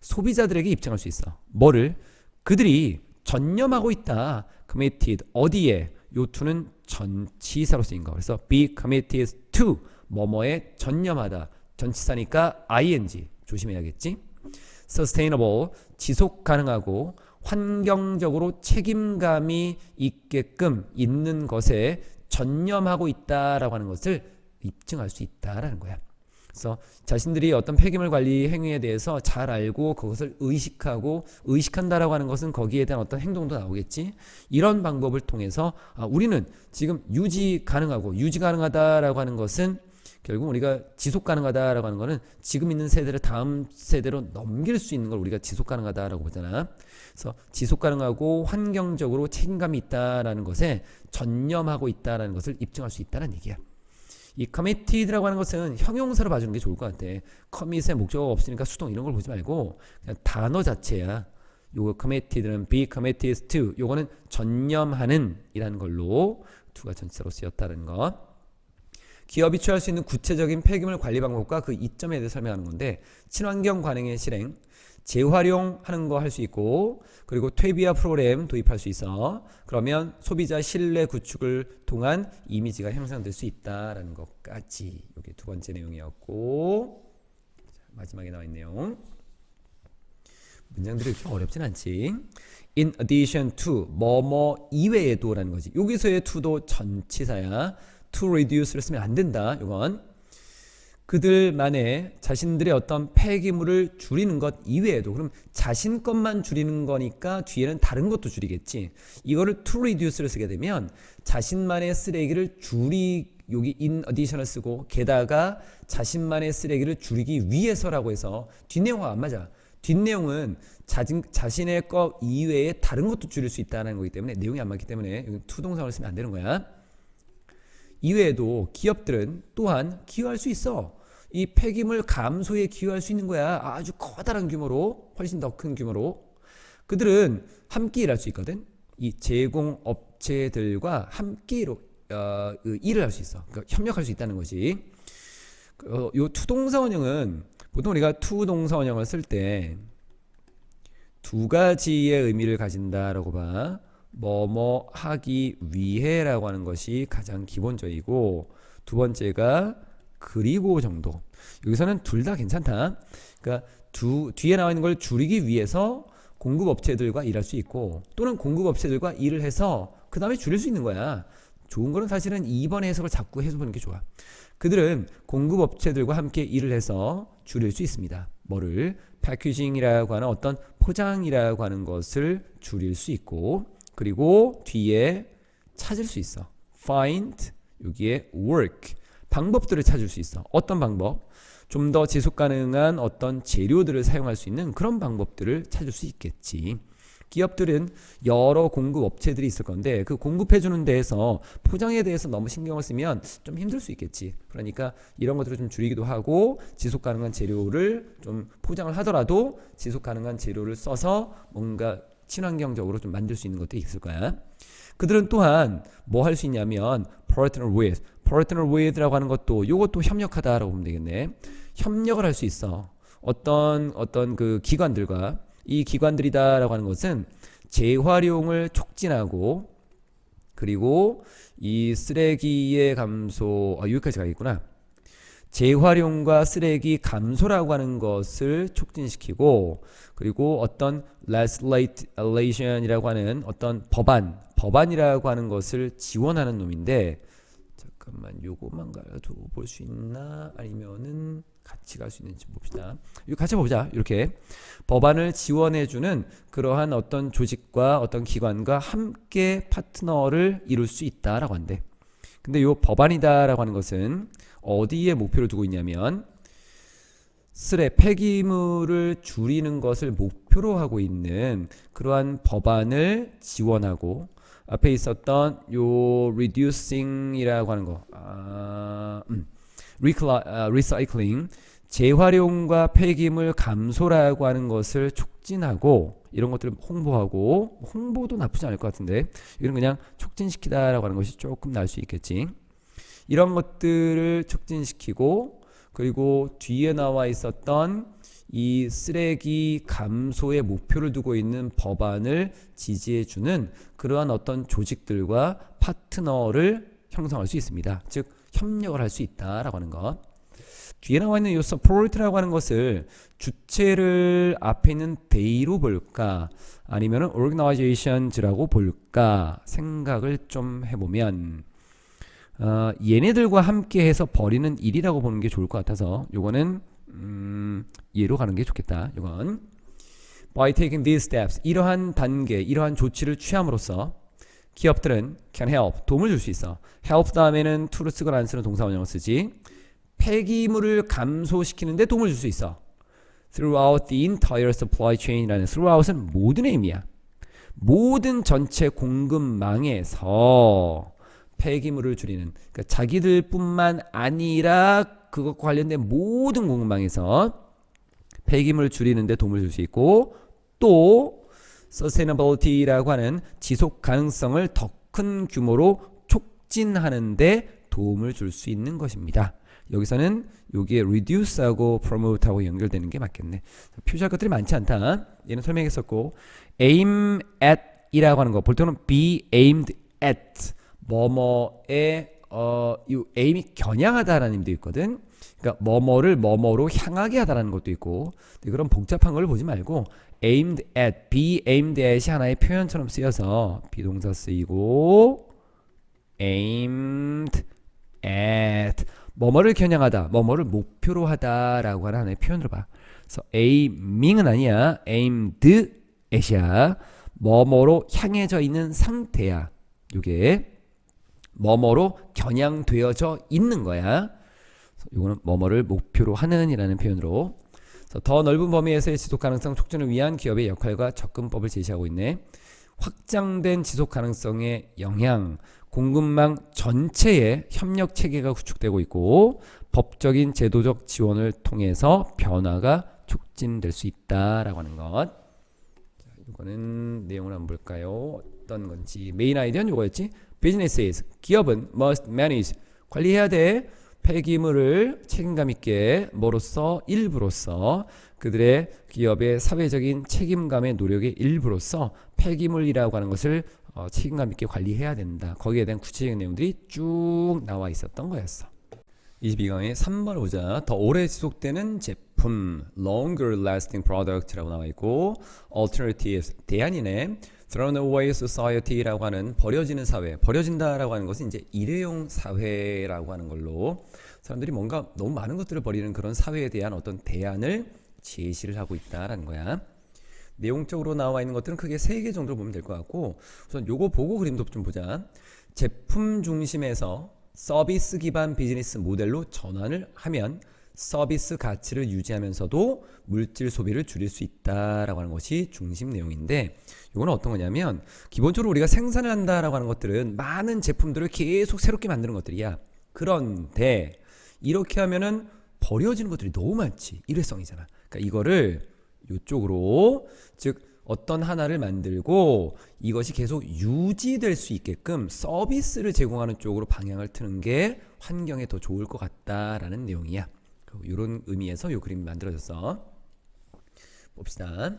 소비자들에게 입증할 수 있어. 뭐를? 그들이 전념하고 있다. committed 어디에? 요 to는 전치사로 쓰인 거. 그래서 be committed to 뭐뭐에 전념하다. 전치사니까 ing 조심해야겠지. sustainable 지속 가능하고 환경적으로 책임감이 있게끔 있는 것에 전념하고 있다라고 하는 것을 입증할 수 있다라는 거야. 그래서 자신들이 어떤 폐기물 관리 행위에 대해서 잘 알고 그것을 의식한다라고 하는 것은 거기에 대한 어떤 행동도 나오겠지. 이런 방법을 통해서 우리는 지금 유지 가능하다라고 하는 것은 결국 우리가 지속 가능하다라고 하는 거는 지금 있는 세대를 다음 세대로 넘길 수 있는 걸 우리가 지속 가능하다라고 보잖아. 그래서 지속 가능하고 환경적으로 책임감이 있다라는 것에 전념하고 있다라는 것을 입증할 수 있다는 얘기야. 이 committed라고 하는 것은 형용사로 봐주는 게 좋을 것 같아. commit의 목적어가 없으니까 수동 이런 걸 보지 말고 그냥 단어 자체야. 요거 committed는 be committed to, 요거는 전념하는 이라는 걸로 to가 전치사로 쓰였다는 것. 기업이 취할 수 있는 구체적인 폐기물 관리 방법과 그 이점에 대해 설명하는 건데, 친환경 관행의 실행, 재활용하는 거 할 수 있고, 그리고 퇴비화 프로그램 도입할 수 있어. 그러면 소비자 신뢰 구축을 통한 이미지가 형성될 수 있다라는 것까지. 이게 두 번째 내용이었고, 마지막에 나와 있네요. 문장들이 그렇게 어렵진 않지. In addition to 뭐뭐 이외에도라는 거지. 여기서의 to도 전치사야. to reduce를 쓰면 안 된다. 이건 그들만의 자신들의 어떤 폐기물을 줄이는 것 이외에도, 그럼 자신 것만 줄이는 거니까 뒤에는 다른 것도 줄이겠지. 이거를 to reduce를 쓰게 되면 자신만의 쓰레기를 여기 in addition을 쓰고, 게다가 자신만의 쓰레기를 줄이기 위해서라고 해서 뒷내용과 안 맞아. 뒷내용은 자신의 것 이외에 다른 것도 줄일 수 있다는 거기 때문에 내용이 안 맞기 때문에 to 동사를 쓰면 안 되는 거야. 이외에도 기업들은 또한 기여할 수 있어. 이 폐기물 감소에 기여할 수 있는 거야. 아주 커다란 규모로, 훨씬 더 큰 규모로. 그들은 함께 일할 수 있거든. 이 제공업체들과 함께 일을 할 수 있어. 그러니까 협력할 수 있다는 거지. 요 투동사 원형은 보통 우리가 투동사 원형을 쓸 때 두 가지의 의미를 가진다라고 봐. 뭐뭐 하기 위해라고 하는 것이 가장 기본적이고, 두 번째가 그리고 정도. 여기서는 둘 다 괜찮다. 그러니까 뒤에 나와 있는 걸 줄이기 위해서 공급업체들과 일할 수 있고, 또는 공급업체들과 일을 해서 그 다음에 줄일 수 있는 거야. 좋은 거는 사실은 2번의 해석을 자꾸 해석하는 게 좋아. 그들은 공급업체들과 함께 일을 해서 줄일 수 있습니다. 뭐를? 패키징이라고 하는 어떤 포장이라고 하는 것을 줄일 수 있고, 그리고 뒤에 찾을 수 있어. find, 여기에 work, 방법들을 찾을 수 있어. 어떤 방법? 좀 더 지속 가능한 어떤 재료들을 사용할 수 있는 그런 방법들을 찾을 수 있겠지. 기업들은 여러 공급 업체들이 있을 건데 그 공급해주는 데에서 포장에 대해서 너무 신경을 쓰면 좀 힘들 수 있겠지. 그러니까 이런 것들을 좀 줄이기도 하고 지속 가능한 재료를 좀 포장을 하더라도 지속 가능한 재료를 써서 뭔가 친환경적으로 좀 만들 수 있는 것도 있을 거야. 그들은 또한 뭐 할 수 있냐면 partner with라고 하는 것도 이것도 협력하다라고 보면 되겠네. 협력을 할 수 있어. 어떤 그 기관들과 이 기관들이다라고 하는 것은 재활용을 촉진하고 그리고 이 쓰레기의 감소 여기까지 가겠구나. 재활용과 쓰레기 감소라고 하는 것을 촉진시키고 그리고 어떤 legislation이라고 하는 어떤 법안이라고 하는 것을 지원하는 놈인데 잠깐만 요거만 가도 볼 수 있나 아니면은 같이 갈 수 있는지 봅시다. 이거 같이 보자. 이렇게 법안을 지원해주는 그러한 어떤 조직과 어떤 기관과 함께 파트너를 이룰 수 있다라고 한대. 근데 요 법안이다라고 하는 것은 어디에 목표를 두고 있냐면 폐기물을 줄이는 것을 목표로 하고 있는 그러한 법안을 지원하고 앞에 있었던 요 reducing이라고 하는 거 recycling 재활용과 폐기물 감소라고 하는 것을 촉진하고 이런 것들을 홍보하고 홍보도 나쁘지 않을 것 같은데 이건 그냥 촉진시키다라고 하는 것이 조금 나을 수 있겠지. 이런 것들을 촉진시키고 그리고 뒤에 나와 있었던 이 쓰레기 감소의 목표를 두고 있는 법안을 지지해주는 그러한 어떤 조직들과 파트너를 형성할 수 있습니다. 즉 협력을 할 수 있다라고 하는 것. 뒤에 나와 있는 이 support라고 하는 것을 주체를 앞에 있는 they로 볼까 아니면 organisations라고 볼까 생각을 좀 해보면 얘네들과 함께 해서 벌이는 일이라고 보는 게 좋을 것 같아서 요거는 얘로 가는 게 좋겠다. 요건 by taking these steps 이러한 단계 이러한 조치를 취함으로써 기업들은 can help 도움을 줄 수 있어. help 다음에는 to를 쓰거나 안 쓰는 동사 원형을 쓰지. 폐기물을 감소시키는데 도움을 줄 수 있어. throughout the entire supply chain이라는 throughout은 모든의 의미야. 모든 전체 공급망에서 폐기물을 줄이는 그러니까 자기들뿐만 아니라 그것과 관련된 모든 공급망에서 폐기물을 줄이는 데 도움을 줄 수 있고 또 sustainability라고 하는 지속 가능성을 더 큰 규모로 촉진하는 데 도움을 줄 수 있는 것입니다. 여기서는 여기에 reduce하고 promote하고 연결되는 게 맞겠네. 표시할 것들이 많지 않다. 얘는 설명했었고 aim at 이라고 하는 거 볼 때는 be aimed at 뭐뭐에 이 aim이 겨냥하다라는 의미도 있거든. 그러니까 뭐뭐를 뭐뭐로 향하게 하다라는 것도 있고 그런 복잡한 걸 보지 말고 aimed at, be aimed at이 하나의 표현처럼 쓰여서 비동사 쓰이고 aimed at 뭐뭐를 겨냥하다, 뭐뭐를 목표로 하다라고 하는 하나의 표현으로 봐. 그래서 aiming은 아니야. aimed at이야. 뭐뭐로 향해져 있는 상태야. 이게 뭐뭐로 겨냥되어져 있는 거야. 이거는 뭐뭐를 목표로 하는 이라는 표현으로 더 넓은 범위에서의 지속 가능성 촉진을 위한 기업의 역할과 접근법을 제시하고 있네. 확장된 지속 가능성의 영향, 공급망 전체에 협력 체계가 구축되고 있고 법적인 제도적 지원을 통해서 변화가 촉진될 수 있다라고 하는 것. 자, 이거는 내용을 한번 볼까요? 어떤 건지. 메인 아이디어는 이거였지. Businesses, 기업은 must manage, 관리해야 돼. 폐기물을 책임감 있게 뭐로써 일부로서 그들의 기업의 사회적인 책임감의 노력의 일부로서 폐기물이라고 하는 것을 책임감 있게 관리해야 된다. 거기에 대한 구체적인 내용들이 쭉 나와 있었던 거였어. 22강의 3번을 보자. 더 오래 지속되는 제품 longer lasting product라고 나와 있고 alternatives 대안이네. thrown away society라고 하는 버려지는 사회, 버려진다라고 하는 것은 이제 일회용 사회라고 하는 걸로 사람들이 뭔가 너무 많은 것들을 버리는 그런 사회에 대한 어떤 대안을 제시를 하고 있다라는 거야. 내용적으로 나와 있는 것들은 크게 3개 정도로 보면 될 것 같고 우선 요거 보고 그림도 좀 보자. 제품 중심에서 서비스 기반 비즈니스 모델로 전환을 하면 서비스 가치를 유지하면서도 물질 소비를 줄일 수 있다라고 하는 것이 중심 내용인데, 이거는 어떤 거냐면 기본적으로 우리가 생산을 한다라고 하는 것들은 많은 제품들을 계속 새롭게 만드는 것들이야. 그런데 이렇게 하면은 버려지는 것들이 너무 많지. 일회성이잖아. 그러니까 이거를 이쪽으로, 즉 어떤 하나를 만들고 이것이 계속 유지될 수 있게끔 서비스를 제공하는 쪽으로 방향을 트는 게 환경에 더 좋을 것 같다라는 내용이야. 이런 의미에서 이 그림이 만들어졌어. 봅시다.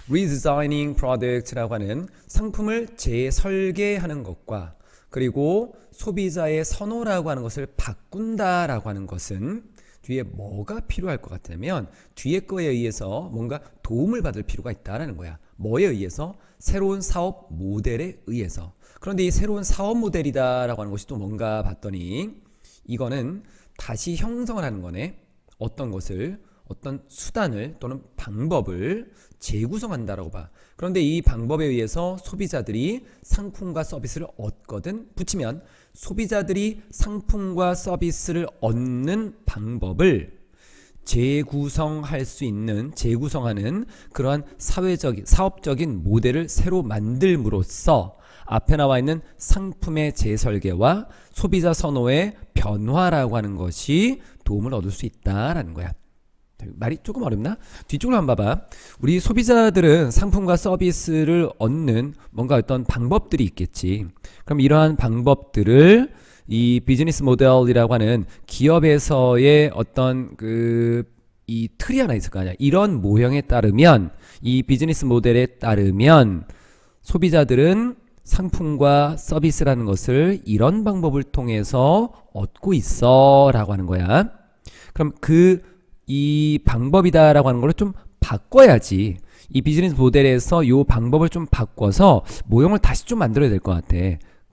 Redesigning product라고 하는 상품을 재설계하는 것과, 그리고 소비자의 선호라고 하는 것을 바꾼다라고 하는 것은 뒤에 뭐가 필요할 것 같으면 뒤에 거에 의해서 뭔가 도움을 받을 필요가 있다라는 거야. 뭐에 의해서? 새로운 사업 모델에 의해서. 그런데 이 새로운 사업 모델이다라고 하는 것이 또 뭔가 봤더니 이거는 다시 형성을 하는 거네. 어떤 것을, 어떤 수단을 또는 방법을 재구성한다라고 봐. 그런데 이 방법에 의해서 소비자들이 상품과 서비스를 얻거든. 붙이면 소비자들이 상품과 서비스를 얻는 방법을 재구성할 수 있는, 재구성하는 그러한 사회적인, 사업적인 모델을 새로 만들므로써 앞에 나와 있는 상품의 재설계와 소비자 선호의 변화라고 하는 것이 도움을 얻을 수 있다라는 거야. 말이 조금 어렵나? 뒤쪽으로 한번 봐봐. 우리 소비자들은 상품과 서비스를 얻는 뭔가 어떤 방법들이 있겠지. 그럼 이러한 방법들을 이 비즈니스 모델이라고 하는 기업에서의 어떤 이 틀이 하나 있을 거 아니야. 이런 모형에 따르면, 이 비즈니스 모델에 따르면 소비자들은 상품과 서비스라는 것을 이런 방법을 통해서 얻고 있어 라고 하는 거야. 그럼 이 방법이다라고 하는 걸 좀 바꿔야지. 이 비즈니스 모델에서 이 방법을 좀 바꿔서 모형을 다시 좀 만들어야 될 것 같아.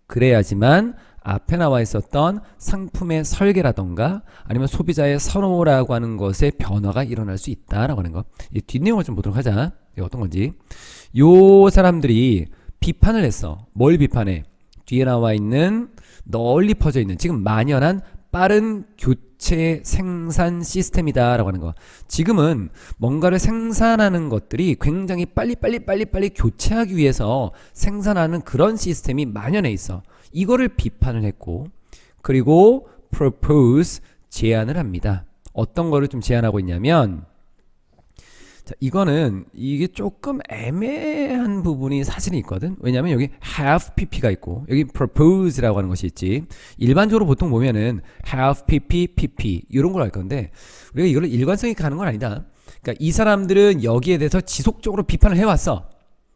그래야지만 앞에 나와 있었던 상품의 설계라던가 아니면 소비자의 선호라고 하는 것의 변화가 일어날 수 있다라고 하는 거. 이 뒷내용을 좀 보도록 하자. 이게 어떤 건지. 요 사람들이 비판을 했어. 뭘 비판해? 뒤에 나와 있는 널리 퍼져 있는 지금 만연한 빠른 교체 생산 시스템이다 라고 하는 거. 지금은 뭔가를 생산하는 것들이 굉장히 빨리 교체하기 위해서 생산하는 그런 시스템이 만연해 있어. 이거를 비판을 했고, 그리고 propose, 제안을 합니다. 어떤 거를 좀 제안하고 있냐면, 자, 이게 조금 애매한 부분이 사실은 있거든. 왜냐면 여기 have pp가 있고 여기 propose라고 하는 것이 있지. 일반적으로 보통 보면은 have pp 이런 걸 할 건데 우리가 이걸 일관성 있게 하는 건 아니다. 그러니까 이 사람들은 여기에 대해서 지속적으로 비판을 해왔어.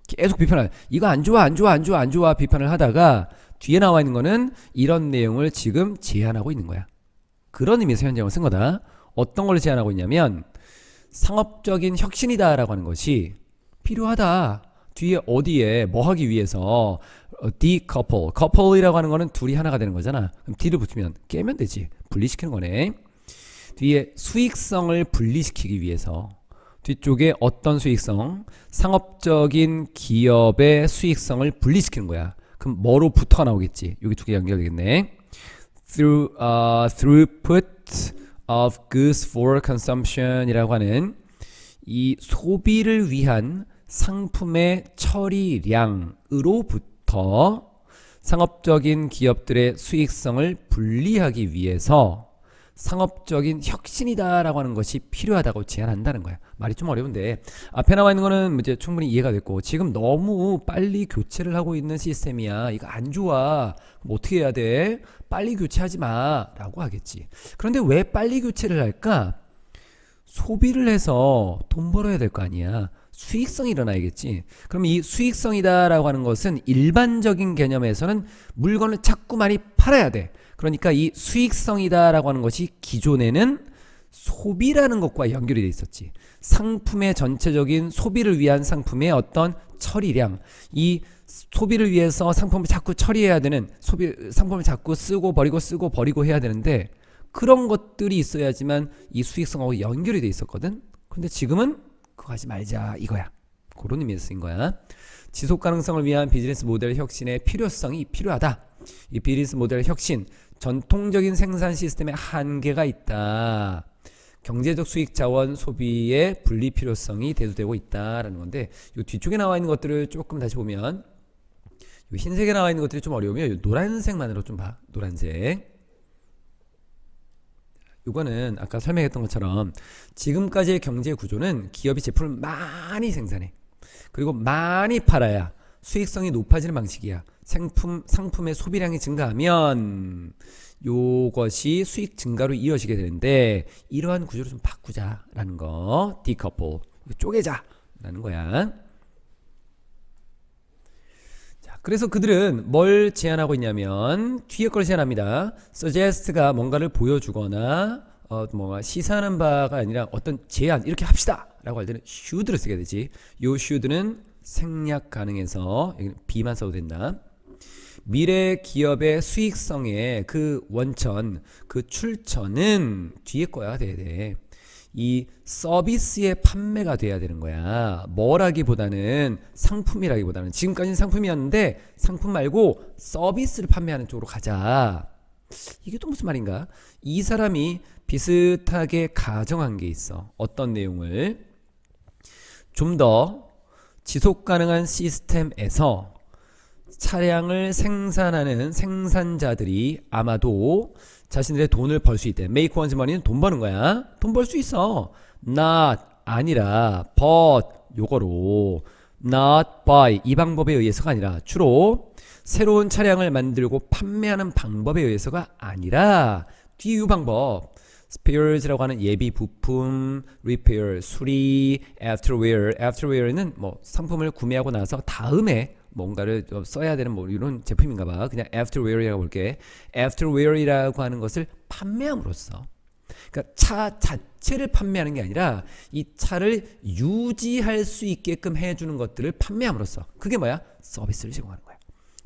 계속 비판을, 이거 안 좋아 비판을 하다가 뒤에 나와 있는 거는 이런 내용을 지금 제안하고 있는 거야. 그런 의미에서 현장을 쓴 거다. 어떤 걸 제안하고 있냐면 상업적인 혁신이다라고 하는 것이 필요하다. 뒤에 어디에 뭐 하기 위해서 decouple, couple이라고 하는 거는 둘이 하나가 되는 거잖아. 그럼 D를 붙이면 깨면 되지. 분리시키는 거네. 뒤에 수익성을 분리시키기 위해서, 뒤쪽에 어떤 수익성? 상업적인 기업의 수익성을 분리시키는 거야. 그럼 뭐로 부터가 나오겠지? 여기 두 개 연결되겠네. Throughput of goods for consumption 이라고 하는 이 소비를 위한 상품의 처리량으로부터 상업적인 기업들의 수익성을 분리하기 위해서 상업적인 혁신이다라고 하는 것이 필요하다고 제안한다는 거야. 말이 좀 어려운데 앞에 나와 있는 거는 이제 충분히 이해가 됐고, 지금 너무 빨리 교체를 하고 있는 시스템이야. 이거 안 좋아. 그럼 어떻게 해야 돼? 빨리 교체하지 마 라고 하겠지. 그런데 왜 빨리 교체를 할까? 소비를 해서 돈 벌어야 될 거 아니야. 수익성이 일어나야겠지. 그럼 이 수익성이다라고 하는 것은 일반적인 개념에서는 물건을 자꾸 많이 팔아야 돼. 그러니까 이 수익성이다라고 하는 것이 기존에는 소비라는 것과 연결이 돼 있었지. 상품의 전체적인 소비를 위한 상품의 어떤 처리량, 이 소비를 위해서 상품을 자꾸 처리해야 되는, 상품을 자꾸 쓰고 버리고 해야 되는데 그런 것들이 있어야지만 이 수익성하고 연결이 돼 있었거든. 근데 지금은 그거 하지 말자 이거야. 그런 의미에서 쓰인 거야. 지속 가능성을 위한 비즈니스 모델 혁신의 필요성이 필요하다. 이 비즈니스 모델 혁신, 전통적인 생산 시스템에 한계가 있다. 경제적 수익 자원 소비의 분리 필요성이 대두되고 있다라는 건데, 이 뒤쪽에 나와 있는 것들을 조금 다시 보면, 이 흰색에 나와 있는 것들이 좀 어려우면 이 노란색만으로 좀 봐. 노란색. 이거는 아까 설명했던 것처럼 지금까지의 경제 구조는 기업이 제품을 많이 생산해. 그리고 많이 팔아야 수익성이 높아지는 방식이야. 상품의 소비량이 증가하면 요것이 수익 증가로 이어지게 되는데, 이러한 구조를 좀 바꾸자라는 거. decouple. 쪼개자라는 거야. 자, 그래서 그들은 뭘 제안하고 있냐면 뒤에 걸 제안합니다. suggest가 뭔가를 보여주거나 뭔가 시사하는 바가 아니라 어떤 제안, 이렇게 합시다 라고 할 때는 should를 쓰게 되지. 요 should는 생략 가능해서 여기는 B만 써도 된다. 미래 기업의 수익성의 그 원천, 그 출처는 뒤에 거야 돼야 돼. 이 서비스의 판매가 돼야 되는 거야. 뭐라기보다는 상품이라기보다는, 지금까지는 상품이었는데 상품 말고 서비스를 판매하는 쪽으로 가자. 이게 또 무슨 말인가? 이 사람이 비슷하게 가정한 게 있어. 어떤 내용을? 좀 더 지속 가능한 시스템에서 차량을 생산하는 생산자들이 아마도 자신들의 돈을 벌 수 있대. make one's money는 돈 버는 거야. 돈 벌 수 있어. not 아니라 but 요거로, not by 이 방법에 의해서가 아니라, 주로 새로운 차량을 만들고 판매하는 방법에 의해서가 아니라 뒤에 이 방법, spares라고 하는 예비 부품, repair 수리, afterware는 뭐 상품을 구매하고 나서 다음에 뭔가를 써야 되는 뭐 이런 제품인가 봐. 그냥 afterware이라고 볼게. afterware이라고 하는 것을 판매함으로써, 그러니까 차 자체를 판매하는 게 아니라 이 차를 유지할 수 있게끔 해주는 것들을 판매함으로써, 그게 뭐야? 서비스를 제공하는 거야.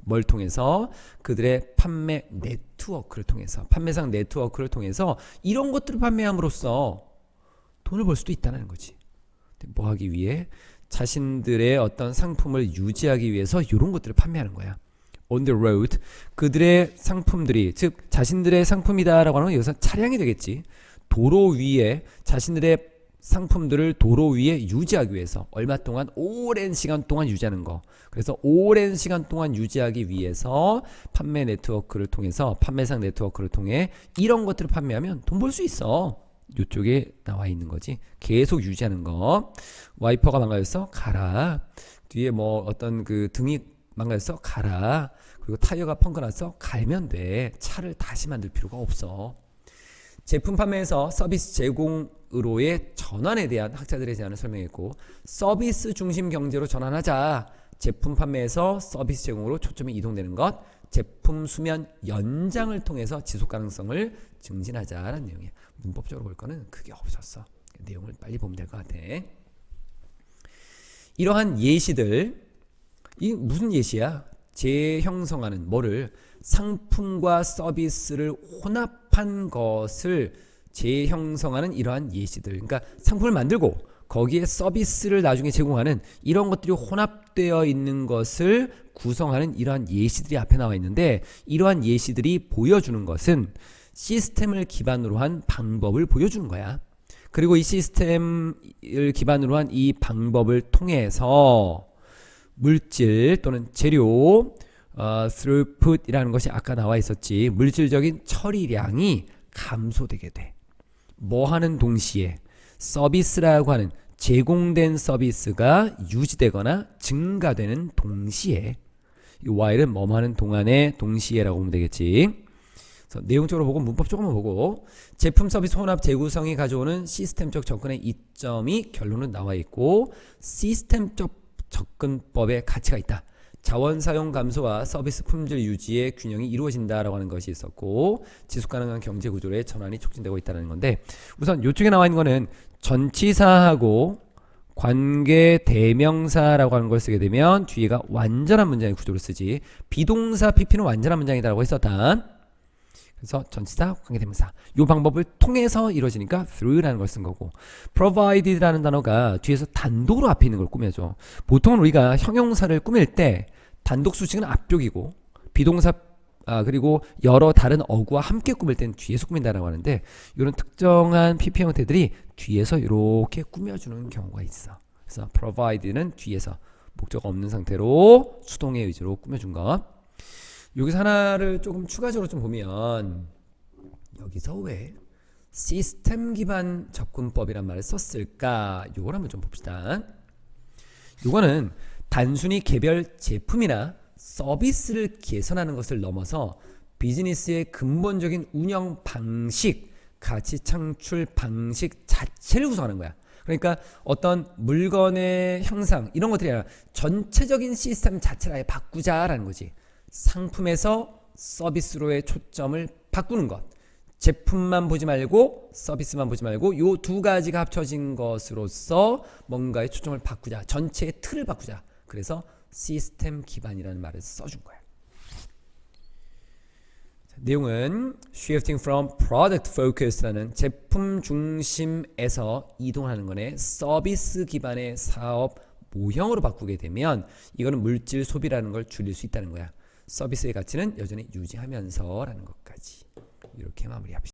뭘 통해서? 그들의 판매 네트워크를 통해서, 판매상 네트워크를 통해서 이런 것들을 판매함으로써 돈을 벌 수도 있다는 거지. 뭐 하기 위해? 자신들의 어떤 상품을 유지하기 위해서 이런 것들을 판매하는 거야. On the road, 그들의 상품들이, 즉 자신들의 상품이다라고 하는 건 여기서 차량이 되겠지. 도로 위에 자신들의 상품들을 도로 위에 유지하기 위해서 얼마 동안, 오랜 시간 동안 유지하는 거. 그래서 오랜 시간 동안 유지하기 위해서 판매 네트워크를 통해서, 판매상 네트워크를 통해 이런 것들을 판매하면 돈 벌 수 있어. 이쪽에 나와 있는 거지. 계속 유지하는 거. 와이퍼가 망가졌어? 가라. 뒤에 뭐 어떤 그 등이 망가졌어? 가라. 그리고 타이어가 펑크 났어? 갈면 돼. 차를 다시 만들 필요가 없어. 제품 판매에서 서비스 제공으로의 전환에 대한 학자들의 제안을 설명했고, 서비스 중심 경제로 전환하자. 제품 판매에서 서비스 제공으로 초점이 이동되는 것, 제품 수면 연장을 통해서 지속 가능성을 증진하자라는 내용이야. 문법적으로 볼 거는 크게 없었어. 내용을 빨리 보면 될 것 같아. 이러한 예시들, 이 무슨 예시야? 재형성하는 뭐를? 상품과 서비스를 혼합한 것을 재형성하는 이러한 예시들. 그러니까 상품을 만들고 거기에 서비스를 나중에 제공하는 이런 것들이 혼합되어 있는 것을 구성하는 이러한 예시들이 앞에 나와 있는데, 이러한 예시들이 보여주는 것은 시스템을 기반으로 한 방법을 보여주는 거야. 그리고 이 시스템을 기반으로 한 이 방법을 통해서 물질 또는 재료, throughput이라는 것이 아까 나와 있었지. 물질적인 처리량이 감소되게 돼. 뭐 하는 동시에? 서비스라고 하는 제공된 서비스가 유지되거나 증가되는 동시에, 이 while은 뭐뭐 하는 동안에, 동시에라고 보면 되겠지. 그래서 내용적으로 보고 문법적으로만 보고, 제품 서비스 혼합 재구성이 가져오는 시스템적 접근의 이점이 결론은 나와 있고, 시스템적 접근법의 가치가 있다. 자원 사용 감소와 서비스 품질 유지의 균형이 이루어진다라고 하는 것이 있었고, 지속 가능한 경제 구조의 전환이 촉진되고 있다는 건데, 우선 이쪽에 나와 있는 거는 전치사하고 관계 대명사라고 하는 걸 쓰게 되면 뒤에가 완전한 문장의 구조를 쓰지. 비동사 PP는 완전한 문장이다라고 했었다. 그래서 전치사, 관계대명사 이 방법을 통해서 이루어지니까 through라는 걸 쓴 거고, provided라는 단어가 뒤에서 단독으로 앞에 있는 걸 꾸며줘. 보통은 우리가 형용사를 꾸밀 때 단독 수식은 앞쪽이고 비동사 그리고 여러 다른 어구와 함께 꾸밀 때는 뒤에서 꾸민다라고 하는데 이런 특정한 PP 형태들이 뒤에서 이렇게 꾸며주는 경우가 있어. 그래서 provide는 뒤에서 목적 없는 상태로 수동의 의지로 꾸며준 것. 여기서 하나를 조금 추가적으로 좀 보면 여기서 왜 시스템 기반 접근법이란 말을 썼을까? 요걸 한번 좀 봅시다. 요거는 단순히 개별 제품이나 서비스를 개선하는 것을 넘어서 비즈니스의 근본적인 운영 방식, 가치 창출 방식 자체를 구성하는 거야. 그러니까 어떤 물건의 형상 이런 것들이 아니라 전체적인 시스템 자체를 아예 바꾸자라는 거지. 상품에서 서비스로의 초점을 바꾸는 것. 제품만 보지 말고 서비스만 보지 말고 요 두 가지가 합쳐진 것으로서 뭔가의 초점을 바꾸자. 전체의 틀을 바꾸자. 그래서 시스템 기반이라는 말을 써준 거야. 자, 내용은 shifting from product focused라는 제품 중심에서 이동하는 거네. 서비스 기반의 사업 모형으로 바꾸게 되면 이거는 물질 소비라는 걸 줄일 수 있다는 거야. 서비스의 가치는 여전히 유지하면서라는 것까지 이렇게 마무리합시다.